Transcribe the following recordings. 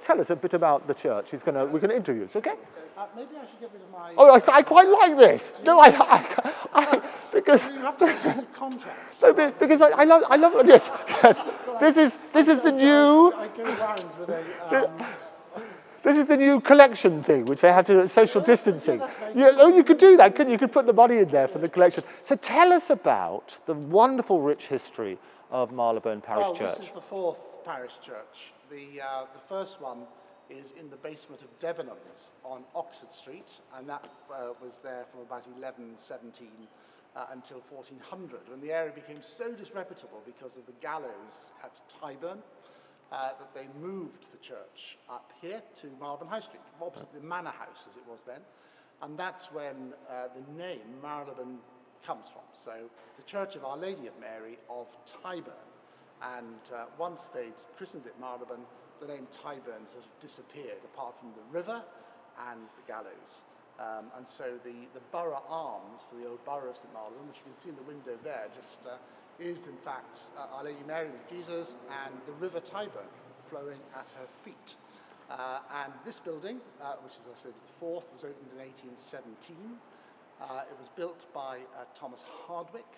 Tell us a bit about the church. We're going to interview us, okay? Maybe I should get rid of my... Oh, I quite like this. No, because You have to put it into context. no, because I love yes. This is the new. I go round with a... This is the new collection thing, which they have to do at social distancing. You could do that, couldn't you? You could put the money in there for the collection. So tell us about the wonderful, rich history of Marylebone Parish Church. This is the fourth parish church. The first one is in the basement of Debenhams on Oxford Street, and that was there from about 1117 until 1400, when the area became so disreputable because of the gallows at Tyburn, that they moved the church up here to Marylebone High Street, opposite the Manor House as it was then, and that's when the name Marylebone comes from. So the Church of Our Lady of Mary of Tyburn, and once they'd christened it Marylebone, the name Tyburn sort of disappeared, apart from the river and the gallows. And so the borough arms for the old borough of St Marylebone, which you can see in the window there, just is in fact Our Lady Mary with Jesus and the river Tyburn flowing at her feet. And this building, which as I said was the fourth, was opened in 1817. It was built by Thomas Hardwick.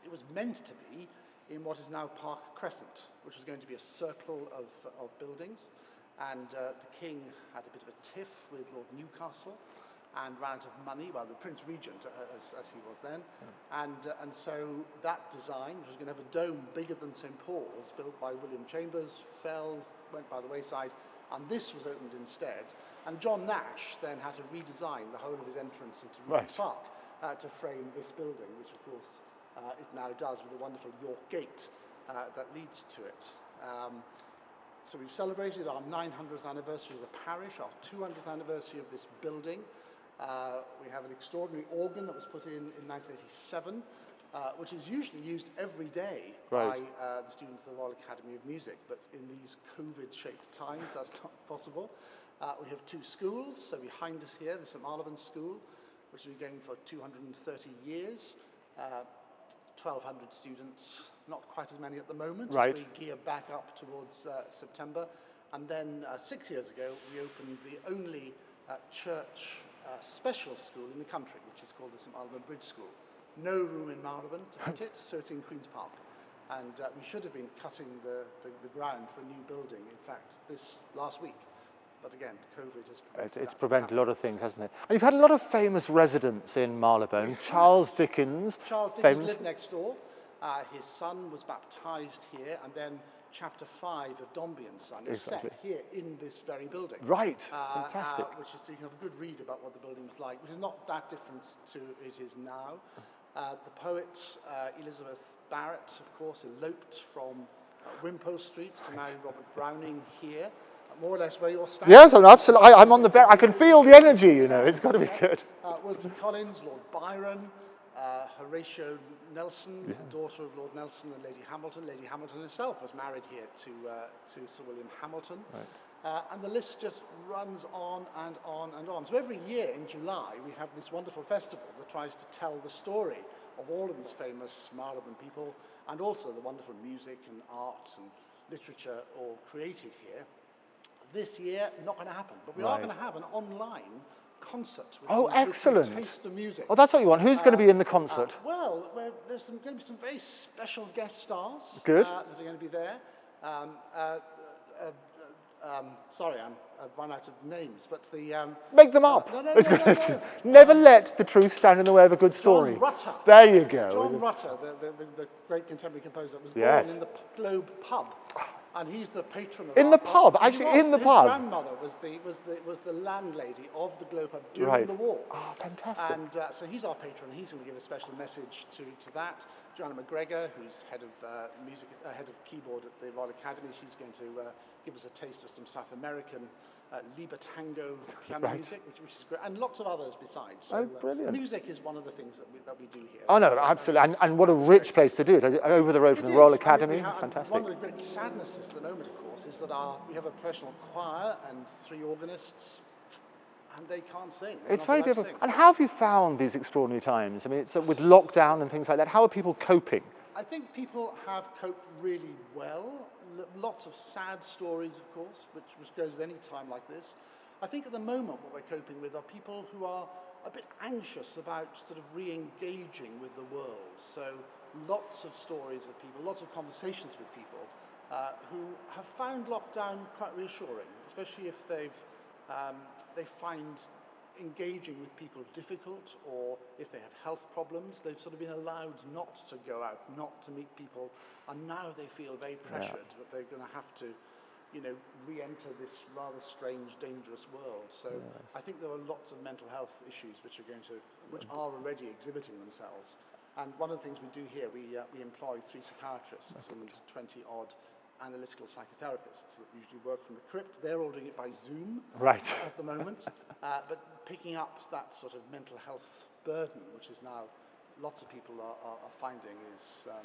It was meant to be in what is now Park Crescent, which was going to be a circle of buildings. And the king had a bit of a tiff with Lord Newcastle and ran out of money, well, the Prince Regent, as he was then. And so that design, which was going to have a dome bigger than St Paul's, built by William Chambers, went by the wayside, and this was opened instead. And John Nash then had to redesign the whole of his entrance into Regent's Park to frame this building, which of course it now does with a wonderful York Gate that leads to it. So we've celebrated our 900th anniversary as a parish, our 200th anniversary of this building. We have an extraordinary organ that was put in 1987, which is usually used every day by the students of the Royal Academy of Music, but in these COVID-shaped times, that's not possible. We have two schools, so behind us here, the St Marylebone School, which has been going for 230 years. 1,200 students, not quite as many at the moment, as we gear back up towards September. And then 6 years ago, we opened the only church special school in the country, which is called the St Marylebone Bridge School. No room in Marylebone to put it, so it's in Queen's Park. And we should have been cutting the ground for a new building, in fact, this last week. But again, COVID has prevented a lot of things, hasn't it? And you've had a lot of famous residents in Marylebone. Charles Dickens. Charles Dickens lived next door. His son was baptised here, and then chapter 5 of Dombey and Son is set here in this very building. Right, fantastic. Which is, so you can have a good read about what the building was like, which is not that different to it is now. The poets, Elizabeth Barrett, of course, eloped from Wimpole Street to marry Robert Browning here. More or less where you're standing. Yes, absolutely. I'm on the I can feel the energy, you know. It's got to be good. Wilton Collins, Lord Byron, Horatio Nelson, the daughter of Lord Nelson and Lady Hamilton. Lady Hamilton herself was married here to Sir William Hamilton. And the list just runs on and on and on. So every year in July, we have this wonderful festival that tries to tell the story of all of these famous Marylebone people, and also the wonderful music and art and literature all created here. This year, not going to happen, but we are going to have an online concert with excellent. With taste of music. Oh, that's what you want. Who's going to be in the concert? There's going to be some very special guest stars that are going to be there. Sorry, I've run out of names, but the... Make them up. No. Never let the truth stand in the way of a good story. John Rutter. There you go. John Rutter, the great contemporary composer, was born in the Globe pub. And he's the patron of the pub, actually, in the pub. His grandmother was the landlady of the Globe pub during the war. Oh, fantastic! And so he's our patron. He's going to give a special message to that. Joanna McGregor, who's head of music, head of keyboard at the Royal Academy, she's going to give us a taste of some South American Liber Tango piano music, which is great, and lots of others besides. So, brilliant! Music is one of the things that we do here. Oh no, absolutely, and what a rich place to do it. Over the road from the Royal Academy, it's fantastic. One of the great sadnesses at the moment, of course, is that we have a professional choir and 3 organists, and they can't sing. It's very difficult. And how have you found these extraordinary times? I mean, it's with lockdown and things like that. How are people coping? I think people have coped really well. lots of sad stories, of course, which goes at any time like this. I think at the moment what we're coping with are people who are a bit anxious about sort of re-engaging with the world. So lots of stories of people, lots of conversations with people who have found lockdown quite reassuring, especially if they find engaging with people difficult, or if they have health problems. They've sort of been allowed not to go out, not to meet people, and now they feel very pressured that they're going to have to, re-enter this rather strange, dangerous world. So I think there are lots of mental health issues which are already exhibiting themselves. And one of the things we do here, we employ 3 psychiatrists and 20-odd analytical psychotherapists that usually work from the crypt. They're all doing it by Zoom at the moment, but picking up that sort of mental health burden, which is now lots of people are finding is going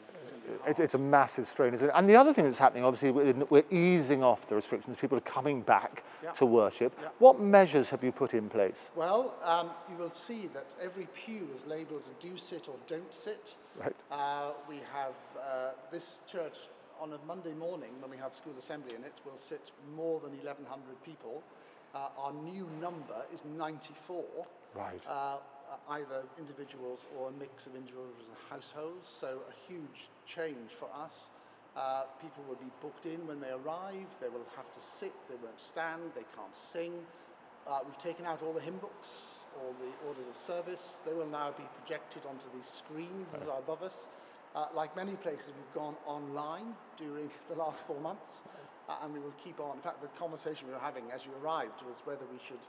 to be hard. It's a massive strain, isn't it? And the other thing that's happening, obviously, we're easing off the restrictions. People are coming back to worship. What measures have you put in place? Well, you will see that every pew is labelled a do sit or don't sit. Right. We have this church on a Monday morning, when we have school assembly in it, will sit more than 1,100 people. Our new number is 94. Right. Either individuals or a mix of individuals and households, so a huge change for us. People will be booked in when they arrive. They will have to sit, they won't stand, they can't sing. We've taken out all the hymn books, all the orders of service. They will now be projected onto these screens that are above us. Like many places, we've gone online during the last 4 months, and we will keep on. In fact, the conversation we were having as you arrived was whether we should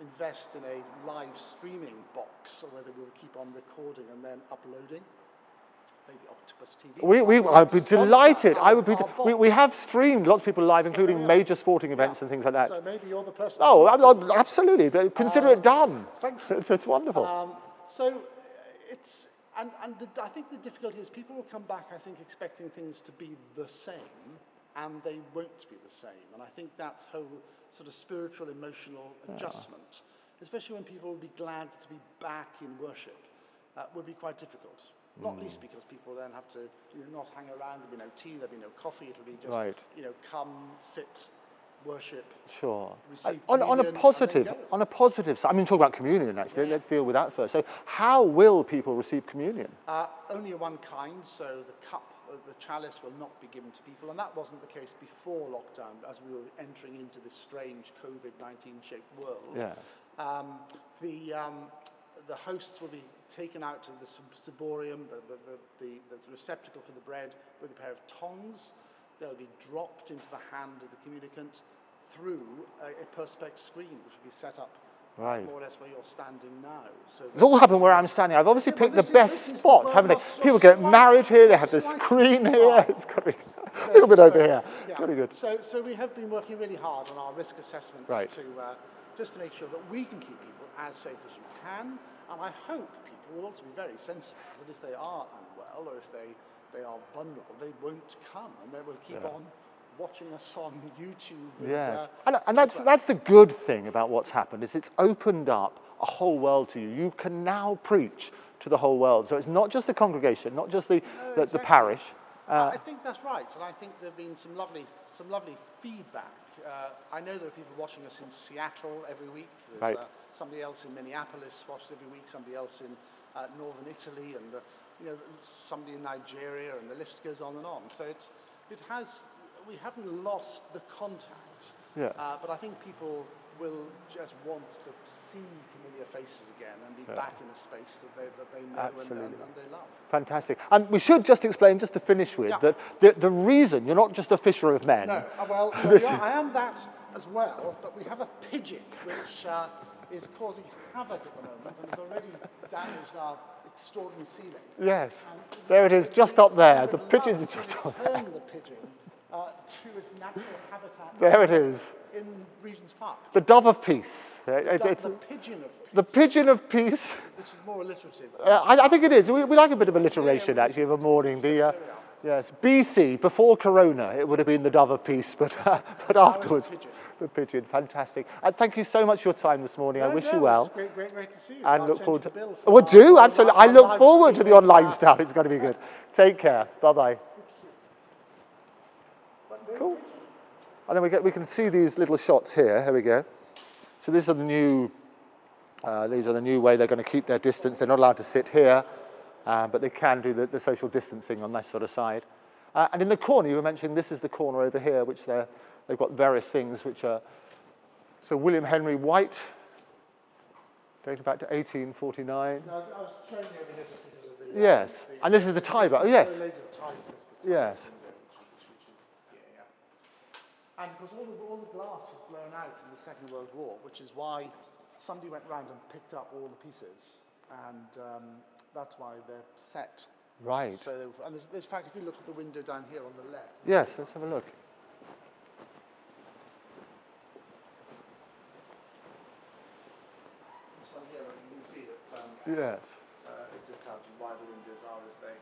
invest in a live streaming box or whether we will keep on recording and then uploading. Maybe Octopus TV. I'd be delighted. We have streamed lots of people live, including major sporting events and things like that. So maybe you're the person. Oh, absolutely. But consider it done. Thank you. It's wonderful. I think the difficulty is people will come back, I think, expecting things to be the same, and they won't be the same. And I think that whole sort of spiritual, emotional adjustment, especially when people will be glad to be back in worship, would be quite difficult. Not least because people then have to not hang around. There'll be no tea, there'll be no coffee. It'll be just come, sit, worship. Sure. Receive On a positive side, I mean, talk about communion actually. Let's deal with that first. So, how will people receive communion? Only of one kind. So the cup, the chalice will not be given to people, and that wasn't the case before lockdown, as we were entering into this strange COVID-19 shaped world. Yeah. The hosts will be taken out to the ciborium, the receptacle for the bread, with a pair of tongs. They'll be dropped into the hand of the communicant through a perspex screen, which will be set up more or less where you're standing now. So it's all happened where I'm standing. I've obviously picked the best spots, haven't they? People get married here, they have the screen here. It's got to be a little bit over here. It's really good. So we have been working really hard on our risk assessments to just to make sure that we can keep people as safe as you can. And I hope people will also be very sensible that if they are unwell or if they are vulnerable, they won't come, and they will keep on watching us on YouTube. Yes, and that's the good thing about what's happened, is it's opened up a whole world to you. You can now preach to the whole world. So it's not just the congregation, not just the parish. I think that's right, and I think there've been some lovely feedback. I know there are people watching us in Seattle every week. There's somebody else in Minneapolis watched every week. Somebody else in northern Italy, and somebody in Nigeria, and the list goes on and on. So we haven't lost the contact. Yes. But I think people will just want to see familiar faces again and be back in a space that they know and they love. Fantastic. And we should just explain, just to finish with, that the reason you're not just a fisher of men. No, well, I am that as well, but we have a pigeon which is causing havoc at the moment and has already damaged our extraordinary ceiling. Yes, there it is, just up there. The pigeons are just up there. Return the pigeon to its natural habitat. There it is. In Regent's Park. The dove of peace. The pigeon of peace. The pigeon of peace. Which is more alliterative. I think it is. We like a bit of alliteration, actually, of a morning. Yes, BC, before Corona, it would have been the dove of peace, but afterwards, the pigeon. Fantastic. And thank you so much for your time this morning. I wish you well. Great to see you. And look forward to. Well, do absolutely. I look forward to the online stuff. It's going to be good. Take care. Bye bye. Cool. And then we can see these little shots here. Here we go. So these are the new way they're going to keep their distance. They're not allowed to sit here, but they can do the social distancing on this sort of side. And in the corner, you were mentioning this is the corner over here, which they've got various things which are. So William Henry White, dating back to 1849. No, I was showing you over here just because of the... Yes, and this is the tie bar. Yes. Yes. And because all the glass was blown out in the Second World War, which is why somebody went round and picked up all the pieces, and that's why they're set. Right. So, and there's in fact, if you look at the window down here on the left. Yes, let's have a look. This one here, you can see that. Yes. It just tells you why the windows are as they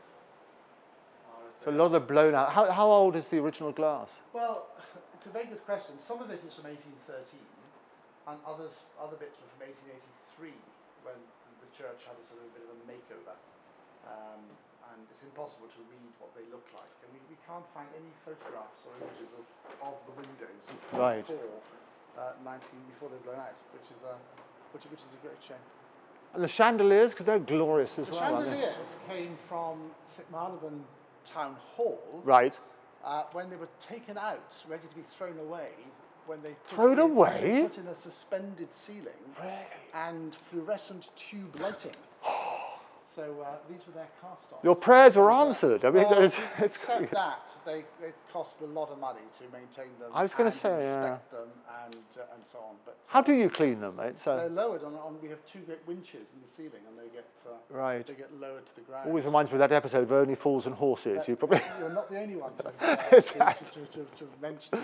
are. So a lot of the blown out. How old is the original glass? Well, it's a very good question. Some of it is from 1813, and other bits were from 1883, when the church had a sort of bit of a makeover. And it's impossible to read what they look like. And we can't find any photographs or images of the windows before they're blown out, which is a great shame. And the chandeliers, because they're glorious as The well. chandeliers came from St Marylebone Town Hall. Right. When they were taken out, ready to be thrown away, when they put in a suspended ceiling Really? and fluorescent tube lighting. So these were their cast-offs. Your prayers were answered. I mean, except that they cost a lot of money to maintain them. I was going to say, inspect them and so on. But how do you clean them, mate? they're lowered on. We have two great winches in the ceiling, and they get They get lowered to the ground. Always reminds me of that episode of Only Fools and Horses. You're not the only one to mention.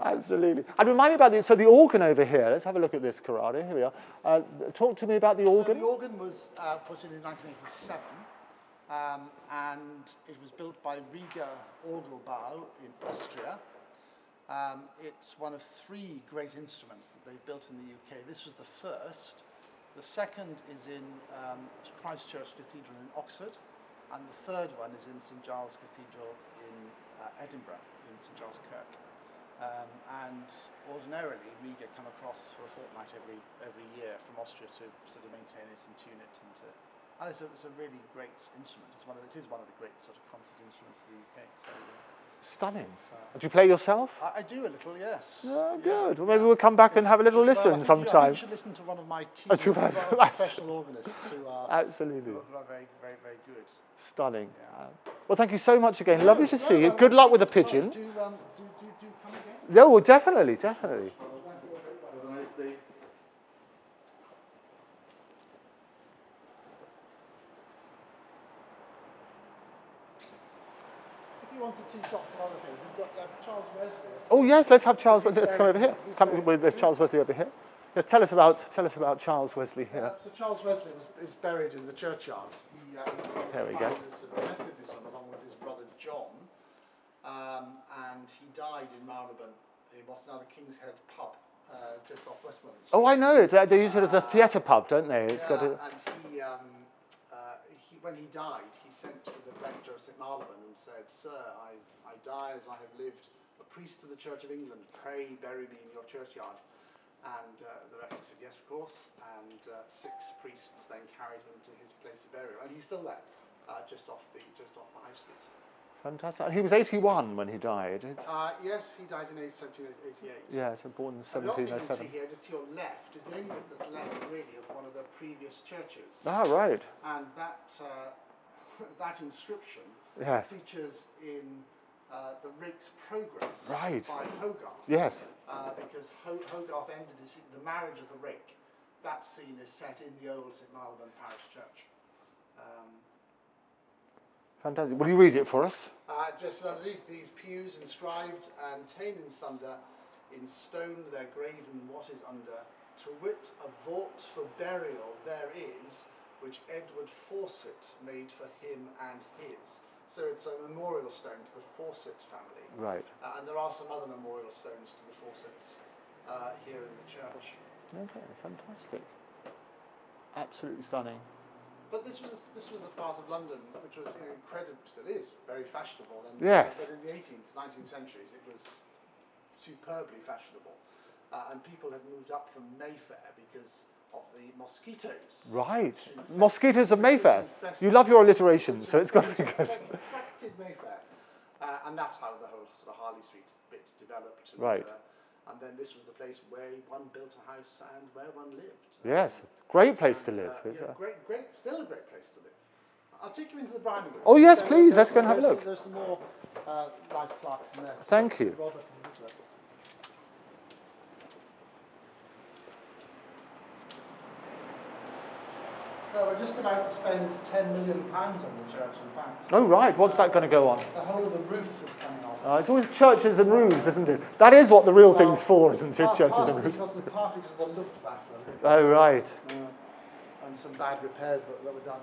Absolutely. And remind me about the organ over here. Let's have a look at this, Corrado. Here we are. Talk to me about the organ. So the organ was put in 1987, and it was built by Riga Orgelbau in Austria. It's one of three great instruments that they've built in the UK. This was the first. The second is in Christ Church Cathedral in Oxford, and the third one is in St Giles Cathedral in Edinburgh, in St Giles Kirk. And ordinarily, Riga come across for a fortnight every year from Austria to sort of maintain it and tune it, and it's a really great instrument. It is one of the great sort of concert instruments of the UK. So. Stunning. Do you play yourself? I do a little, yes. Oh, good. Well, maybe we'll come back and have a little listen sometime. You should listen to one of my team of professional organists who are absolutely very, very, very good. Stunning. Yeah. Well, thank you so much again. Lovely to see you. Good luck with the pigeon. Do come again? Yeah, well, definitely. Have a nice day. Wanted two shots of other things. We've got Charles Wesley. Oh yes, let's have Charles. Let's come over here. There's Charles Wesley over here. Yes, tell us about Charles Wesley here. So Charles Wesley is buried in the churchyard. There we go. Methodism along with his brother John, and he died in Marylebone in what's now the King's Head pub, just off Westmoreland Street. Oh, I know it. They use it as a theatre pub, don't they? It's got a... And when he died, he sent for the rector of St Marylebone and said, "Sir, I die as I have lived, a priest of the Church of England. Pray bury me in your churchyard." And the rector said, "Yes, of course." And 6 priests then carried him to his place of burial, and he's still there, just off the high street. Fantastic. And he was 81 when he died. Yes, he died in 1788. Yeah, so born in 1707. The other thing you can see here, just to your left, is the only bit that's left really of one of the previous churches. Ah, right. And that inscription features in the Rake's Progress by Hogarth. Yes. Because Hogarth ended the marriage of the Rake. That scene is set in the old St Marylebone Parish Church. Fantastic. Will you read it for us? Just underneath these pews inscribed and ta'en in sunder, in stone they're graven what is under, to wit a vault for burial there is, which Edward Fawcett made for him and his. So it's a memorial stone to the Fawcett family. Right. And there are some other memorial stones to the Fawcetts here in the church. Okay, fantastic. Absolutely stunning. But this was the part of London which was incredible, still is, very fashionable. And, yes. But in the 18th, 19th centuries, it was superbly fashionable. And people had moved up from Mayfair because of the mosquitoes. Right. Mosquitoes of Mayfair. You love your alliteration, so it's got to be good. Infected Mayfair. And that's how the whole sort of Harley Street bit developed. And, Right. And then this was the place where one built a house and where one lived. Yes. Great place to live. Yeah, great, still a great place to live. I'll take you into the Browning room. Oh, yes, please. Let's go and have a look. There's some more nice plaques in there. Thank you. Robert and Elizabeth. So we're just about to spend £10 million on the church, in fact. Oh, right. What's that going to go on? The whole of the roof is coming off. It's always churches and roofs, isn't it? That is what the real thing's for, isn't it? Churches and roofs. Partly because of the Luftwaffe. Oh, right. And some bad repairs that were done.